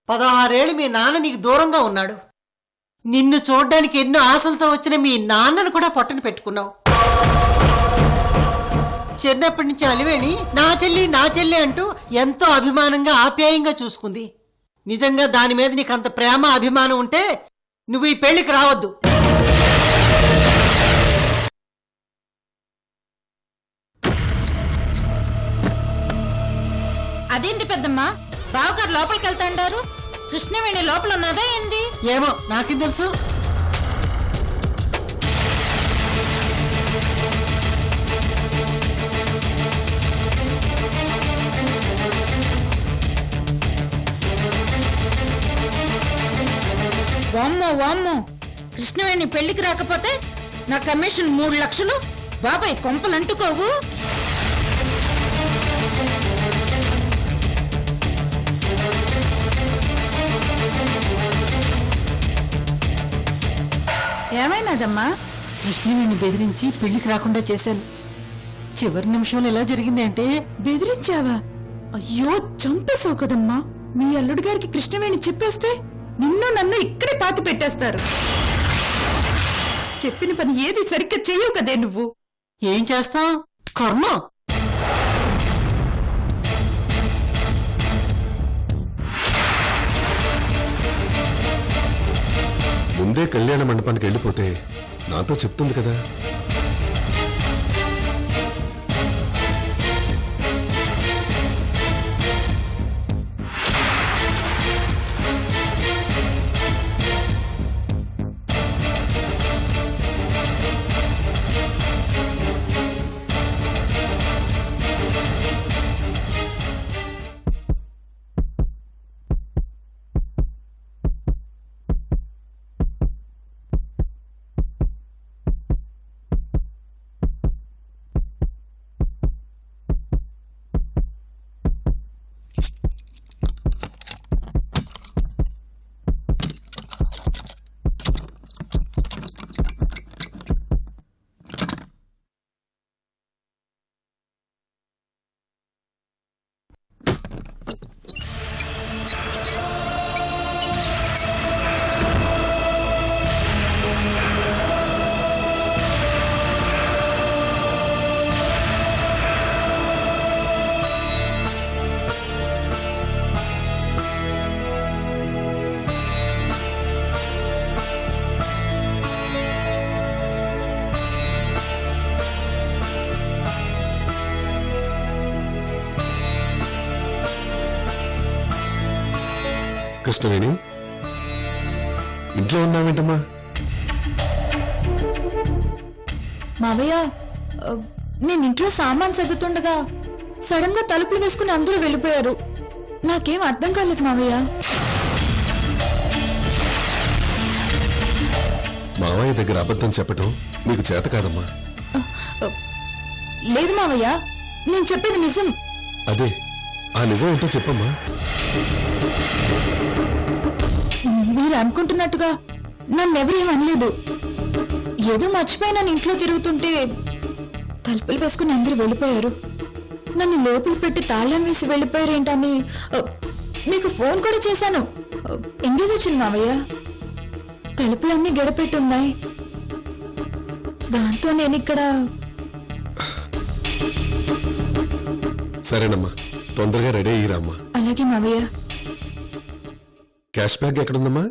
16 ఏళ్ళు మీ నాన్న నీకు దూరంగా ఉన్నాడు. నిన్ను చూడ్డానికి ఎన్నో ఆశలతో వచ్చిన మీ నాన్నను కూడా పొట్టన పెట్టుకున్నావు. చిన్నప్పటి నుంచి అలివేణి నా చెల్లి అంటూ ఎంతో అభిమానంగా ఆప్యాయంగా చూసుకుంది. నిజంగా దాని మీద నీకు అంత ప్రేమ అభిమానం ఉంటే నువ్వు ఈ పెళ్లికి రావద్దు. అదేంటి పెద్దమ్మా, బావగారు లోపలికి వెళ్తాండారు? కృష్ణవేణి లోపల ఉన్నదా ఏంది? ఏమో నాకేం తెలుసు. వామ్మో వామ్మో, కృష్ణవేణి పెళ్లికి రాకపోతే నా కమిషన్ 3 లక్షలు. బాబాయ్ కొంపలు అంటుకోవు. ఏమైనాదమ్మా? కృష్ణవేణిని బెదిరించి పెళ్లికి రాకుండా చేశాను. చివరి నిమిషంలో ఎలా జరిగింది అంటే, బెదిరించావా? అయ్యో, చంపేశావు కదమ్మా. మీ అల్లుడు గారికి కృష్ణవేణి చెప్పేస్తే నిన్ను నన్ను ఇక్కడే పాతి పెట్టేస్తారు. చెప్పిన పని ఏది సరిగ్గా చెయ్యవు కదే నువ్వు. ఏం చేస్తావు? కర్మ. ముందే కళ్యాణ మండపానికి వెళ్ళిపోతే నాతో చెప్తుంది కదా. కృష్ణవేణి, ఇంట్లో ఉన్నావేంటమ్మా? మావయ్య, నేను ఇంట్లో సామాన్ సర్దుతుండగా సడన్ గా తలుపులు వేసుకుని అందరూ వెళ్ళిపోయారు. నాకేం అర్థం కాలేదు మావయ్య. మావయ్య దగ్గర అబద్ధం చెప్పటం నీకు చేత కాదమ్మా. లేదు మావయ్య, నేను చెప్పేది నిజం. అదే, ఆ నిజం ఏంటో చెప్పమ్మా. మీరు అనుకుంటున్నట్టుగా నన్నెవరేం అనలేదు. ఏదో మర్చిపోయినాను. ఇంట్లో తిరుగుతుంటే తలుపులు వేసుకుని అందరూ వెళ్ళిపోయారు. నన్ను లోపల పెట్టి తాళం వేసి వెళ్ళిపోయారేంటని మీకు ఫోన్ కూడా చేశాను. ఎంగేజ్ వచ్చింది మావయ్య. తలుపులన్నీ గడపెట్టి ఉన్నాయి. దాంతో నేను ఇక్కడ. సరేనమ్మా, తొందరగా రెడీ అయ్యిరామ్మా. అలాగే మావయ్య. క్యాష్ బ్యాగ్ ఎక్కడుందమ్మా?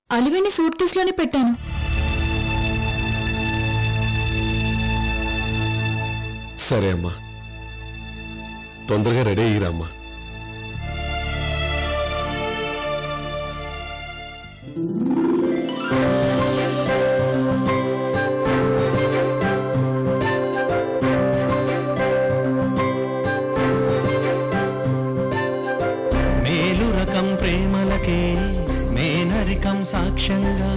అలివేణి సూట్ కేసులోనే పెట్టాను. సరే అమ్మా, తొందరగా రెడీ అయ్యిరామ్మా. ప్రేమలకే మేనరికం సాక్ష్యంగా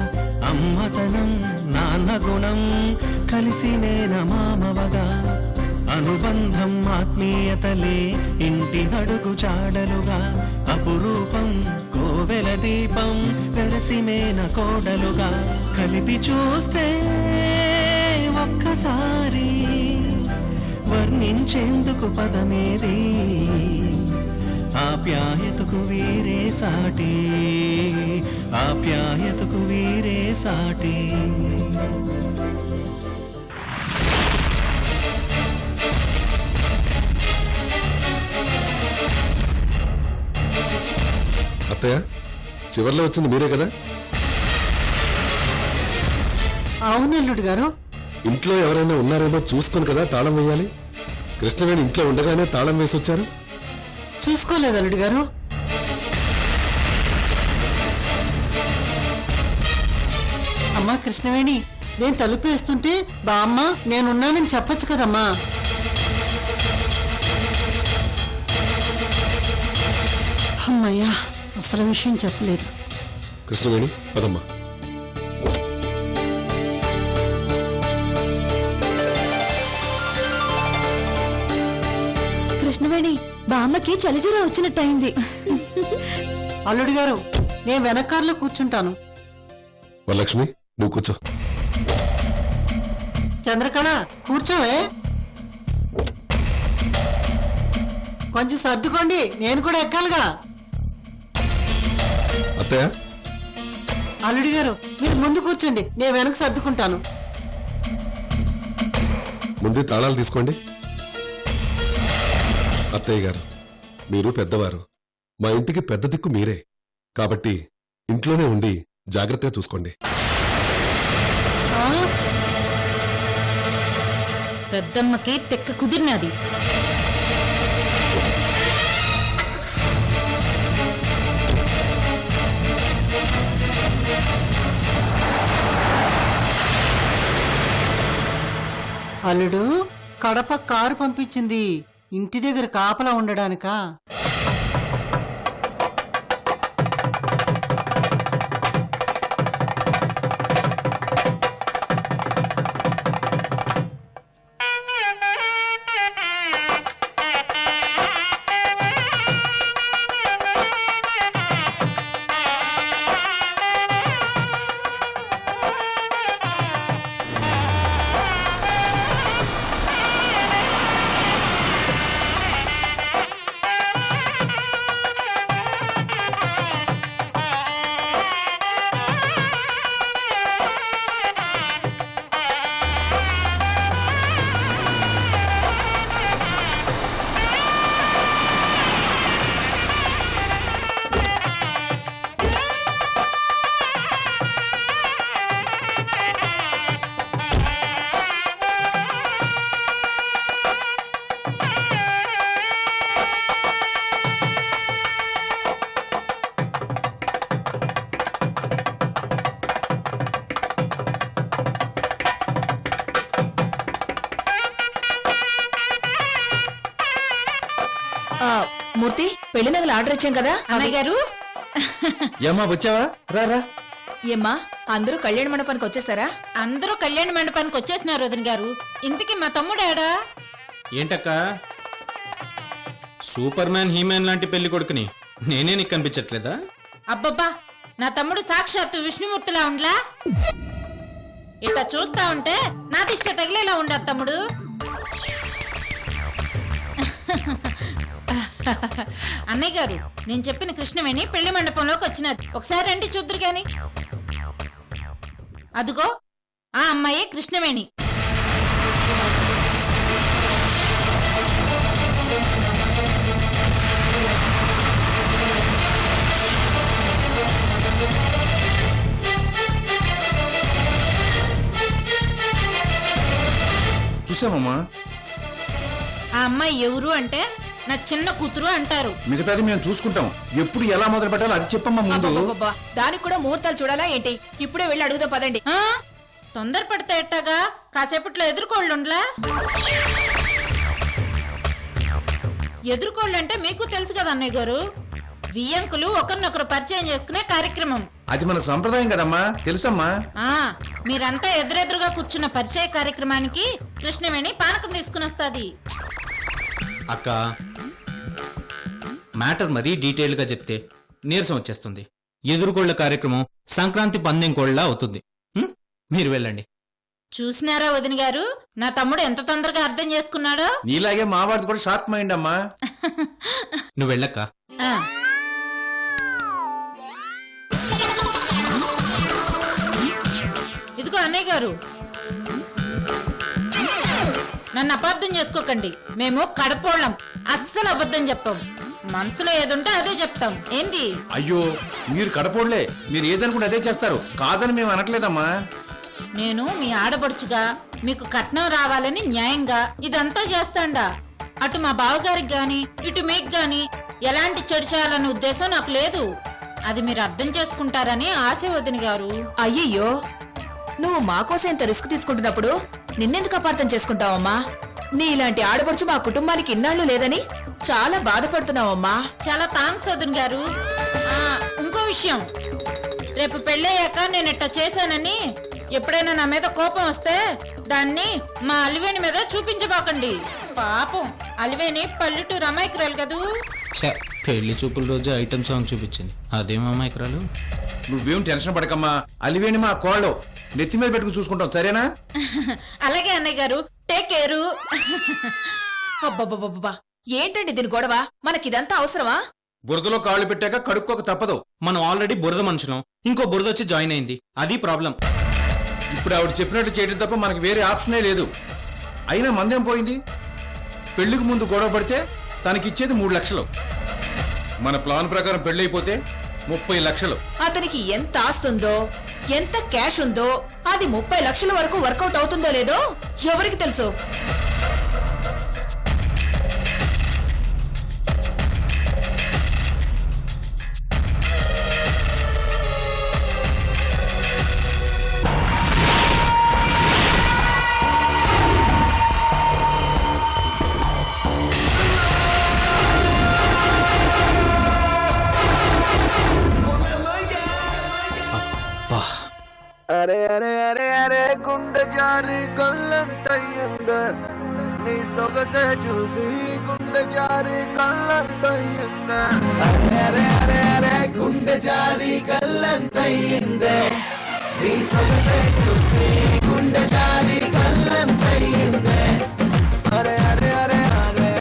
అమ్మతనం నాన్న గుణం కలిసి మేనమామవగా అనుబంధం ఆత్మీయతలే ఇంటి నడుగు చాడలుగా అపురూపం కోవెల దీపం వెరసి మేన కోడలుగా కలిపి చూస్తే ఒక్కసారి వర్ణించేందుకు పదమేది ఆప్యాయతకు వీరే సాటి ఆప్యాయతకు వీరే సాటి అత్తయ్య చివర్లో వచ్చింది మీరే కదా? అవును అల్లుడు గారు. ఇంట్లో ఎవరైనా ఉన్నారేమో చూసుకొని కదా తాళం వేయాలి. కృష్ణవేణి ఇంట్లో ఉండగానే తాళం వేసి వచ్చారు. చూసుకోలేదు అల్లుడు గారు. అమ్మా కృష్ణవేణి, నేను తలుపు వేస్తుంటే బామ్మ నేనున్నానని చెప్పొచ్చు కదమ్మా. అమ్మయ్యా, అసలు విషయం చెప్పలేదు. కృష్ణవేణి పదమ్మా. కృష్ణవేణి బామ్మకి చలిజ్వరం వచ్చినట్టయింది. అల్లుడు గారు, నేను వెనకాల్లో కూర్చుంటాను. వరలక్ష్మి నువ్వు కూర్చో. చంద్రకళ కూర్చోవే. కొంచెం సర్దుకోండి, నేను కూడా ఎక్కాలిగా. అత్తయ్య అల్లుడి గారు, మీరు ముందు కూర్చోండి, నేను వెనక సర్దుకుంటాను. ముందే తాళాలు తీసుకోండి. అత్తయ్య గారు, మీరు పెద్దవారు, మా ఇంటికి పెద్ద దిక్కు మీరే. కాబట్టి ఇంట్లోనే ఉండి జాగ్రత్తగా చూసుకోండి. ఆ? పెద్దమ్మకి తెక్క కుదిరినది. అల్లుడు, కడప కారు పంపించింది ఇంటి దగ్గర కాపలా ఉండడానికా? మూర్తి, పెళ్లి నగలు ఆర్డర్ ఇచ్చాం కదా అన్నయ్య గారు. ఏమ్మా వచ్చావా? రా. ఏమ్మా, అందరూ కళ్యాణ మండపానికి వచ్చేసారా? అందరూ కళ్యాణ మండపానికి వచ్చేసినారు వదిన గారు. ఇంతకీ మా తమ్ముడాడా? ఏంటక్క, సూపర్ మ్యాన్ హీమ్యాన్ లాంటి పెళ్లి కొడుకుని నేనే నీకు కనిపించట్లేదా? అబ్బబ్బా, నా తమ్ముడు సాక్షాత్తు విష్ణుమూర్తిలా ఉండ్లా. ఇట్లా చూస్తా ఉంటే నా దిష్ట తగిలేలా ఉండదు తమ్ముడు. అన్నయ్య గారు, నేను చెప్పిన కృష్ణవేణి పెళ్లి మండపంలోకి వచ్చినది. ఒకసారి రండి చూద్దరు గాని. అదుగో ఆ అమ్మాయి కృష్ణవేణి. చూసామమ్మా. ఆ అమ్మాయి ఎవరు అంటే నా చిన్న కూతురు అంటారు. మిగతాది మేము చూసుకుంటాం. ఎప్పుడు ఎలా మొదలు పెట్టాలో అది చెప్పమ్మా ముందు. అబ్బబ్బబ్బా, దానికి కూడా ముహూర్తాలు చూడాలా ఏంటి? ఇప్పుడే వెళ్ళి అడుగుదా పదండి. ఆ, తొందరపడితే ఎట్టాగా, కాసేపట్లో ఎదుర్కోళ్ళుండ్లా. ఎదుర్కోళ్ళంటే మీకు తెలుసు కదా అన్నయ్య గారు, వియ్యంకులు ఒకరినొకరు పరిచయం చేసుకునే కార్యక్రమం. అది మన సంప్రదాయం కదమ్మా, తెలుసమ్మా. ఆ, మీరంతా ఎదురెదురుగా కూర్చున్న పరిచయ కార్యక్రమానికి కృష్ణవేణి పానకం తీసుకుని వస్తాది. అక్క, మ్యాటర్ మరీ డీటెయిల్ గా చెప్తే నీరసం వచ్చేస్తుంది. ఎదురుకోళ్ల కార్యక్రమం సంక్రాంతి పందెం కోళ్ళ అవుతుంది. మీరు వెళ్ళండి. చూసినారా వదిన గారు, నా తమ్ముడు ఎంత తొందరగా అర్థం చేసుకున్నాడో. నీలాగే మావాడిది కూడా షార్ప్ మైండ్ అమ్మా. నువ్వు వెళ్ళక్క. ఆ. ఇదిగో అన్నయ్య గారు, నన్ను అబద్ధం చేసుకోకండి. మేము కడపోళ్ళం, అస్సలు అబద్ధం చెప్పాం. మనసులో ఏదుంటే అదే చెప్తాం. ఏంది? అయ్యో మీరు కడపోడ్లే, మీరు ఏదనుకుంటే అదే చేస్తారు. కాదని మేము అనట్లేదమ్మా. నేను మీ ఆడపడుచుగా మీకు కట్నం రావాలని న్యాయంగా ఇదంతా చేస్తాండా. అటు మా బావగారికి గాని ఇటు మీకు గాని ఎలాంటి చెడు చేయాలనే ఉద్దేశం నాకు లేదు. అది మీరు అర్థం చేసుకుంటారని ఆశ వదిన గారు. అయ్యయ్యో, నువ్వు మా కోసం ఇంత రిస్క్ తీసుకుంటున్నప్పుడు నిన్నెందుకు అపార్థం చేసుకుంటావమ్మా? నీ ఇలాంటి ఆడపడుచు మా కుటుంబానికి ఇన్నాళ్ళు లేదని చాలా బాధపడుతున్నావమ్మా. చాలా థాంక్స్ వదిన గారు. ఇంకో విషయం, రేపు పెళ్ళయ్యాక నేను ఇట్ట చేశానని ఎప్పుడైనా నా మీద కోపం వస్తే దాన్ని మా అలివేణి మీద చూపించబాకండి. పాపం అలివేణి పల్లెటూరు అమాయకురాలు కదూ. ఛే, పెళ్లి చూపుల రోజు ఐటమ్ సాంగ్ చూపించింది. అదేం అమాయకురాలు. నువ్వేం టెన్షన్ పడకమ్మా. అలివేణి మా కోళ్ళు నెత్తి మీద పెట్టుకుని చూసుకుంటాం, సరేనా? అలాగే అన్నయ్య గారు, టేక్ కేరు. అబ్బబ్బబ్బబ్బా, ఏంటండి దీని గొడవ? మనకిదంతా అవసరమా? బురదలో కాళ్ళు పెట్టాక కడుక్కోక తప్పదు. మనం ఆల్రెడీ బురద మనుషులం, ఇంకో బురద వచ్చి జాయిన్ అయింది. అది ప్రాబ్లం. ఇప్పుడు ఆవిడ చెప్పినట్టు చేయడం తప్ప మనకి వేరే ఆప్షనే లేదు. అయినా మందేం పోయింది? పెళ్లికి ముందు గొడవ పడితే తనకిచ్చేది 3 లక్షలు. మన ప్లాన్ ప్రకారం పెళ్ళైపోతే 30 లక్షలు. అతనికి ఎంత ఆస్తుందో, ఎంత క్యాష్ ఉందో, అది 30 లక్షల వరకు వర్కౌట్ అవుతుందో లేదో ఎవరికి తెలుసు? అరే అరే అరే అరే గుండె జారి కళ్ళంతయ్యిందే, నీ సొగసే చూసి గుండె జారి కళ్ళంతయ్యిందే. అరే అరే అరే అరే గుండె జారి కళ్ళంతయ్యిందే, నీ సొగసే చూసి గుండె జారి కళ్ళంతయ్యిందే. అరే అరే అరే అరే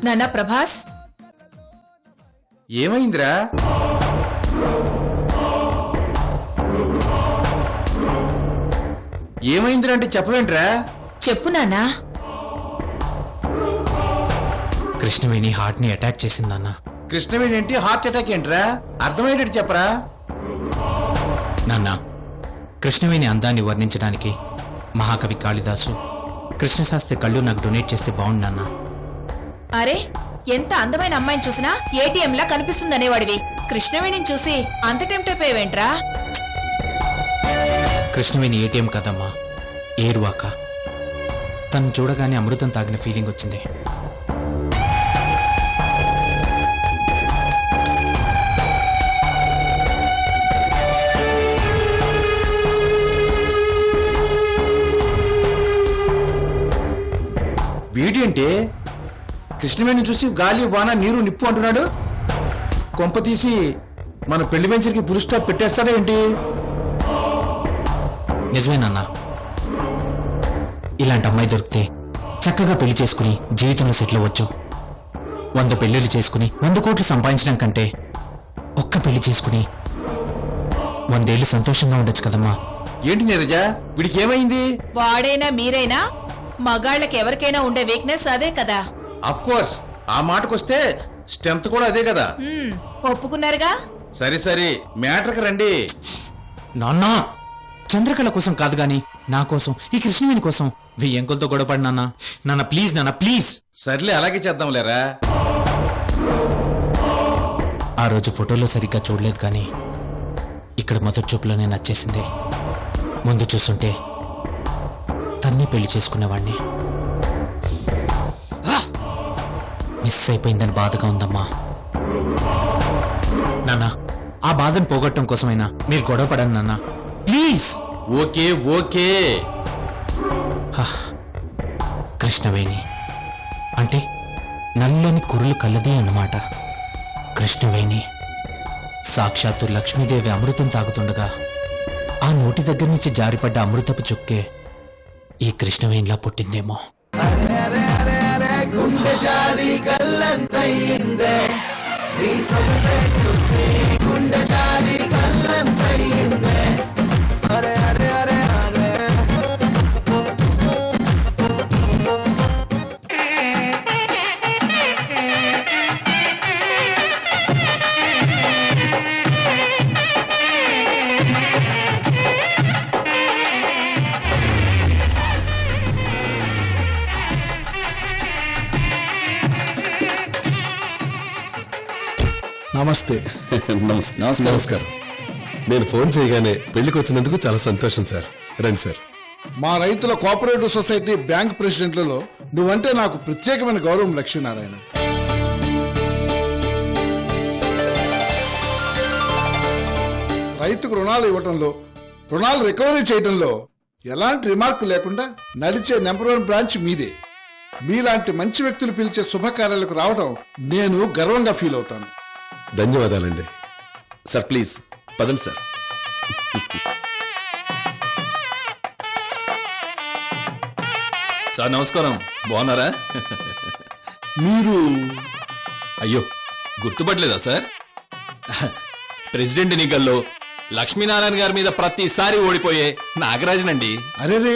నాన్న ప్రభాస్, ఏమైందిరా? ఏమైందిరా అంటే చెప్పవేంట్రా? చెప్పు నాన్నా. కృష్ణవేణి హార్ట్ ని అటాక్ చేసిందన్న. కృష్ణవేణి ఏంటి? హార్ట్ అటాక్ ఏంట్రా? అర్థమయ్యేటట్టు చెప్పరా? నాన్న, కృష్ణవేణి అందాన్ని వర్ణించడానికి మహాకవి కాళిదాసు కృష్ణశాస్త్రి కళ్ళు నాకు డొనేట్ చేస్తే బాగుండు నాన్న. అరే, ఎంత అందమైన అమ్మాయిని చూసినా ఏటీఎం లా కనిపిస్తుందనేవాడివి. కృష్ణవేణిని చూసి అంత టెంప్ట్ అయిపోయావేంట్రా? కృష్ణవేణి ఏటీఎం కదమ్మా, ఏరువాక. తను చూడగానే అమృతం తాగిన ఫీలింగ్ వచ్చింది. వీడి అంటే కృష్ణవేణిని చూసి గాలి వాన నీరు నిప్పు అంటున్నాడు. కొంప తీసి మన పెళ్లి వెంచర్కి పురుష స్టాప్ పెట్టేస్తాడా ఏంటి? నిజమేనన్నా, ఇలాంటి అమ్మాయి దొరికితే చక్కగా పెళ్లి చేసుకుని జీవితంలో సెటిల్ అవ్వచ్చు. 100 పెళ్లిళ్ళు చేసుకుని 100 కోట్లు సంపాదించడం కంటే ఒక్క పెళ్లి చేసుకుని 100 ఏళ్ళు సంతోషంగా ఉండొచ్చు కదమ్మా. ఏంటి నీరజ, వీడికి ఏమైంది? వాడైనా మీరైనా మగాళ్ళకి ఎవరికైనా ఉండే వీక్నెస్ అదే కదా. అఫ్ కోర్స్, ఆ మాటకొస్తే స్ట్రెంత్ కూడా అదే కదా. ఒప్పుకున్నారుగా. సరే సరే, మ్యాటర్కి రండి. నాన్నా, చంద్రకళ కోసం కాదు గాని నా కోసం, ఈ కృష్ణవేణి కోసం 1000 ఎంకులతో గొడవపడి నాన్న. నాన్న ప్లీజ్, నాన్న ప్లీజ్. సర్లే, అలాగే చేద్దాంలేరా. ఆ రోజు ఫోటోలో సరిగ్గా చూడలేదు కానీ ఇక్కడ మొదటి చూపులోనే నచ్చేసింది. ముందు చూస్తుంటే తన్ని పెళ్లి చేసుకునేవాణ్ణి. మిస్ అయిపోయిందని బాధగా ఉందమ్మా. నాన్న, ఆ బాధను పోగొట్టడం కోసమైనా మీరు గొడవ పడండి నాన్న, ప్లీజ్. Okay okay. కృష్ణవేణి అంటే నల్లని కురులు కలది అన్నమాట. కృష్ణవేణి సాక్షాత్తు లక్ష్మీదేవి అమృతం తాగుతుండగా ఆ నోటి దగ్గర నుంచి జారిపడ్డ అమృతపు చుక్కే ఈ కృష్ణవేణిలా పుట్టిందేమో. అరే అరే గుండె జారి గల్లంతయిందే నీ సొగసే చూసి గుండె జారి గల్లంతయిందే అరే అరే అరే అరే నమస్తే. నమస్కారం. నేను ఫోన్ చేయగానే పెళ్లికి వచ్చినందుకు చాలా సంతోషం సార్. రండి సార్. మా రైతుల కోఆపరేటివ్ సొసైటీ బ్యాంక్ ప్రెసిడెంట్లలో నువ్వంటే నాకు ప్రత్యేకమైన గౌరవం లక్ష్మీనారాయణ. రైతుకు రుణాలు ఇవ్వటంలో, రుణాలు రికవరీ చేయడంలో ఎలాంటి రిమార్కు లేకుండా నడిచే నెంబర్ 1 బ్రాంచ్ మీదే. మీలాంటి మంచి వ్యక్తులు పిలిచే శుభకార్యాలకు రావడం నేను గర్వంగా ఫీల్ అవుతాను. ధన్యవాదాలండి. సార్ ప్లీజ్ పదండి సార్. సార్ నమస్కారం, బాగున్నారా? మీరు అయ్యో గుర్తుపట్టలేదా సార్? ప్రెసిడెంట్ ఎన్నికల్లో లక్ష్మీనారాయణ గారి మీద ప్రతిసారి ఓడిపోయే నాగరాజనండి. అరేరే,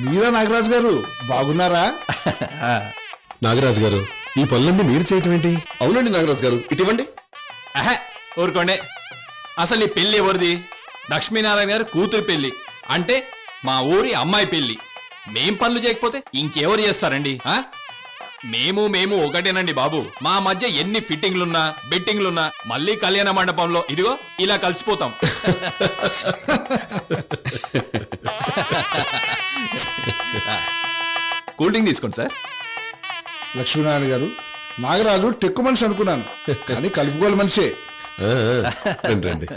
మీరా నాగరాజు గారు, బాగున్నారా? నాగరాజు గారు, ఈ పనులన్నీ మీరు చేయటం ఏంటి? అవునండి నాగరాజు గారు, ఇటువంటి ఊరుకోండి. అసలు ఈ పెళ్లి ఎవరిది? లక్ష్మీనారాయణ గారు కూతురు పెళ్లి, అంటే మా ఊరి అమ్మాయి పెళ్లి. మేం పనులు చేయకపోతే ఇంకెవరు చేస్తారండి? మేము ఒకటేనండి బాబు. మా మధ్య ఎన్ని ఫిట్టింగ్లున్నా బెట్టింగ్లున్నా మళ్ళీ కళ్యాణ మండపంలో ఇదిగో ఇలా కలిసిపోతాం. కూల్ డ్రింక్ తీసుకోండి సార్. లక్ష్మీనారాయణ గారు, నాగరాజు టెక్కు మనిషి అనుకున్నాను, కానీ కలుపుకోలు మనిషే. రండి రండి.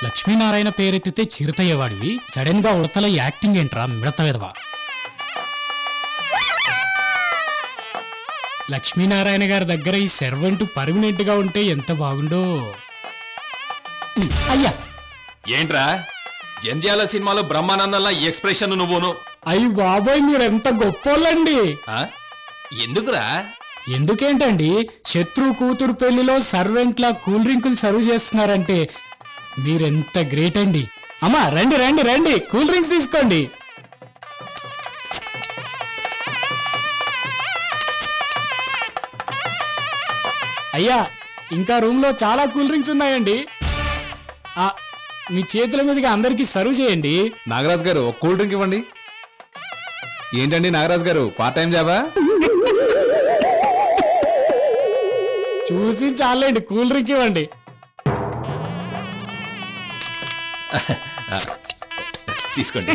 లక్ష్మీనారాయణ పేరెత్తితే చిరుతయ్యేవాడివి, సడన్ గా ఉడతల యాక్టింగ్ ఏంట్రా మిడత విధవా? లక్ష్మీనారాయణ గారి దగ్గర ఈ సెర్వెంట్ పర్మనెంట్ గా ఉంటే ఎంత బాగుండో. అయ్యా ఏంట్రా జంధ్యాల సినిమాలో బ్రహ్మానందంలా ఈ ఎక్స్ప్రెషన్ నువ్వును? అయ్యి బాబోయ్, మీరెంత గొప్పోళ్ళండి. ఎందుకురా? ఎందుకేంటండి, శత్రు కూతురు పెళ్లిలో సర్వెంట్లా కూల్ డ్రింకులు సర్వ్ చేస్తున్నారంటే మీరెంత గ్రేట్ అండి. అమ్మా రండి రండి రండి, కూల్ డ్రింక్స్ తీసుకోండి. అయ్యా, ఇంకా రూమ్ లో చాలా కూల్ డ్రింక్స్ ఉన్నాయండి. మీ చేతుల మీదుగా అందరికి సర్వ్ చేయండి. నాగరాజు గారు, ఒక కూల్ డ్రింక్ ఇవ్వండి. ఏంటండి నాగరాజు గారు, పార్ట్ టైం జాబా? చూసి చాలండి, కూల్ డ్రింక్ ఇవ్వండి. తీసుకోండి.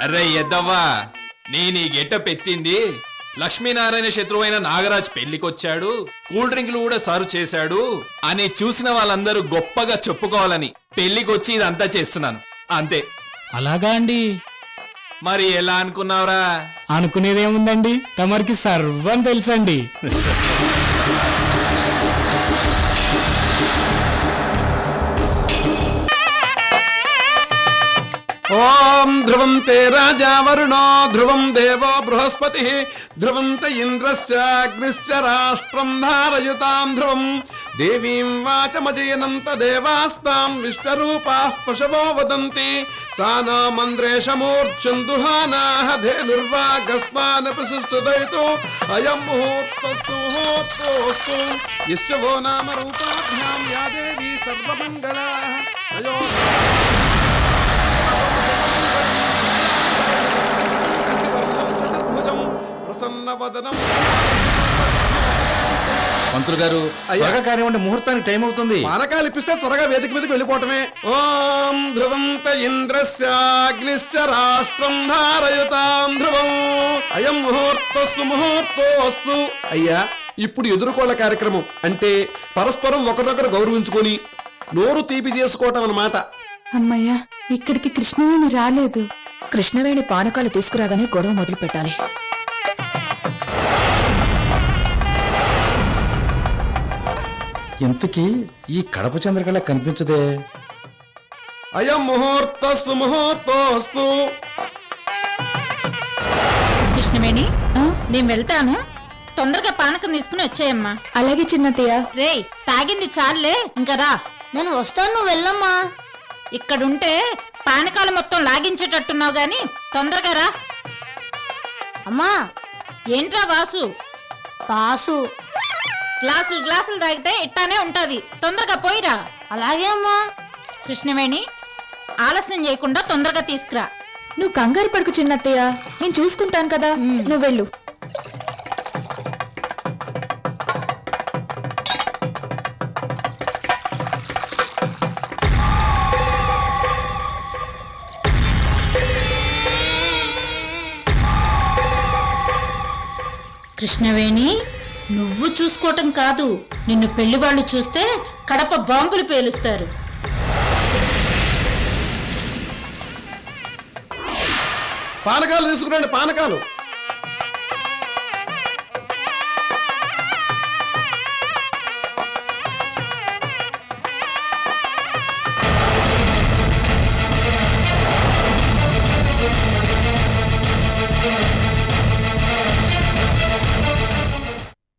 అరే ఎద్దవ్వా, నేను ఈ గెట్ట పెట్టింది లక్ష్మీనారాయణ శత్రువైన నాగరాజ్ పెళ్లికొచ్చాడు, కూల్ డ్రింక్లు కూడా సర్వ్ చేశాడు అని చూసిన వాళ్ళందరూ గొప్పగా చెప్పుకోవాలని పెళ్లికొచ్చి ఇదంతా చేస్తున్నాను అంతే. అలాగా అండి? మరి ఎలా అనుకున్నావురా? అనుకునేదేముందండి, తమరికి సర్వం తెలుసండి. ఓం ధ్రువం తే రాజా వరుణో ధ్రువం దేవో బృహస్పతి ధ్రువం త ఇంద్రశ్చాగ్నిశ్చ రాష్ట్రం ధారయుతాం ధ్రువం దేవీం వాచమజయనం తదేవాస్తాం విశ్వరూపాః పశవో వదంతి సానా మంద్రేషమూర్ఛందుహానాః ధేనుర్వాగస్మానపి సుష్ఠుదైతో అయం ముహూర్తస్సు ముహూర్తోస్తు యస్య వో నామ రూపాభ్యాం యా దేవీ సర్వమంగళాః అయో మంత్రులు గారు, త్వరగా కానివ్వండి, ముహూర్తానికి టైం అవుతుంది. మారకాలు ఇప్పిస్తే త్వరగా వేదిక మీదకి వెళ్ళిపోవటమే. ఓం ధ్రువం త ఇంద్రస్యాగ్నిశ్చ రాష్ట్రం ధారయుతాం ధ్రువం అయం ముహూర్తస్సు ముహూర్తోస్తు. అయ్యా, ఇప్పుడు ఎదుర్కోళ్ల కార్యక్రమం అంటే పరస్పరం ఒకరినొకరు గౌరవించుకొని నోరు తీపి చేసుకోవటం అన్నమాట. అమ్మయ్యా, ఇక్కడికి కృష్ణవేణి రాలేదు. కృష్ణవేణి పానకాలు తీసుకురాగానే గొడవ మొదలు పెట్టాలి. ఇంతకీ ఈ కడప చంద్రకళ కనిపించదే. అయం ముహూర్త సుముహూర్తోస్తు. కృష్ణవేణి నేను వెళ్తాను, తొందరగా పానకం తీసుకుని వచ్చేయమ్మా. అలాగే చిన్నత్తయ్య. రేయ్ తాగింది చాలే, ఇంకా రా. నేను వస్తాను, నువ్వు వెళ్ళమ్మా. ఇక్కడుంటే పానకాలు మొత్తం లాగించేటట్టున్నావు గాని తొందరగా రా. అమ్మా. ఏంట్రా వాసు? పాసు. గ్లాసులు గ్లాసులు తాగితే ఇట్టానే ఉంటది, తొందరగా పోయిరా. అలాగే అమ్మా. కృష్ణవేణి ఆలస్యం చేయకుండా తొందరగా తీసుకురా. నువ్వు కంగారు పడుకు చిన్నత్తయ్య, నేను చూసుకుంటాను కదా, నువ్వు వెళ్ళు. కృష్ణవేణి నువ్వు చూసుకోవటం కాదు, నిన్ను పెళ్లి వాళ్ళు చూస్తే కడప బాంబులు పేలుస్తారు. పానకాలు తీసుకురండి, పానకాలు.